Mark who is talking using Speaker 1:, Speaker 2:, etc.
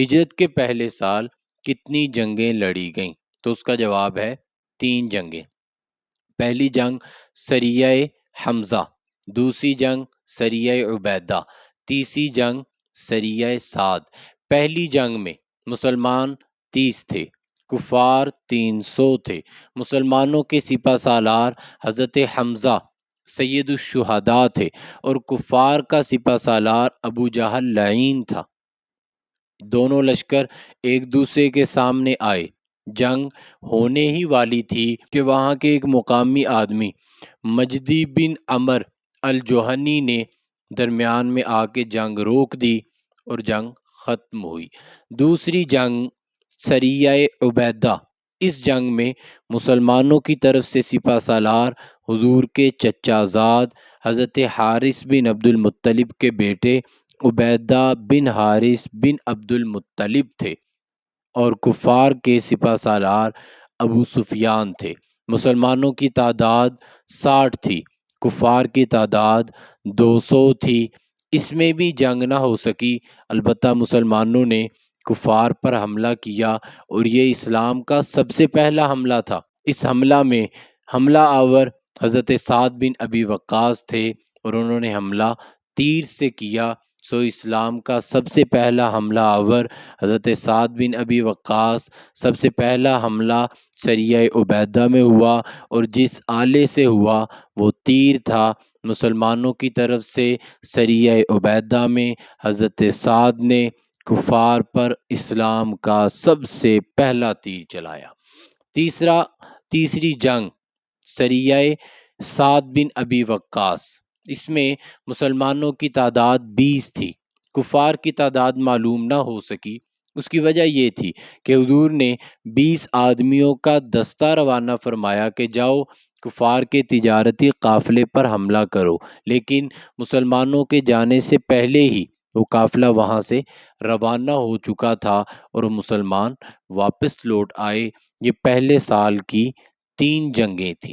Speaker 1: ہجرت کے پہلے سال کتنی جنگیں لڑی گئیں؟ تو اس کا جواب ہے 3 جنگیں۔ پہلی جنگ سریہ حمزہ، دوسری جنگ سریہ عبیدہ، تیسری جنگ سریہ سعد۔ پہلی جنگ میں مسلمان 30 تھے، کفار 300 تھے۔ مسلمانوں کے سپہ سالار حضرت حمزہ سید الشہداء تھے اور کفار کا سپہ سالار ابو جہل لعین تھا۔ دونوں لشکر ایک دوسرے کے سامنے آئے۔ جنگ ہونے ہی والی تھی کہ وہاں کے ایک مقامی آدمی مجدی بن عمر الجہنی نے درمیان میں آ کے جنگ روک دی اور جنگ ختم ہوئی۔ دوسری جنگ سریہ عبیدہ، اس جنگ میں مسلمانوں کی طرف سے سپہ سالار حضور کے چچا زاد حضرت حارث بن عبد المطلب کے بیٹے عبیدہ بن حارث بن عبد المطلب تھے اور کفار کے سپہ سالار ابو سفیان تھے۔ مسلمانوں کی تعداد 60 تھی، کفار کی تعداد 200 تھی۔ اس میں بھی جنگ نہ ہو سکی، البتہ مسلمانوں نے کفار پر حملہ کیا اور یہ اسلام کا سب سے پہلا حملہ تھا۔ اس حملہ میں حملہ آور حضرت سعد بن ابی وقاص تھے اور انہوں نے حملہ تیر سے کیا، سو اسلام کا سب سے پہلا حملہ آور حضرت سعد بن ابی وقاص۔ سب سے پہلا حملہ سریہ عبیدہ میں ہوا اور جس آلے سے ہوا وہ تیر تھا۔ مسلمانوں کی طرف سے سریہ عبیدہ میں حضرت سعد نے کفار پر اسلام کا سب سے پہلا تیر چلایا۔ تیسری جنگ سریہ سعد بن ابی وقاص، اس میں مسلمانوں کی تعداد 20 تھی، کفار کی تعداد معلوم نہ ہو سکی۔ اس کی وجہ یہ تھی کہ حضور نے 20 آدمیوں کا دستہ روانہ فرمایا کہ جاؤ کفار کے تجارتی قافلے پر حملہ کرو، لیکن مسلمانوں کے جانے سے پہلے ہی وہ قافلہ وہاں سے روانہ ہو چکا تھا اور مسلمان واپس لوٹ آئے۔ یہ پہلے سال کی 3 جنگیں تھیں۔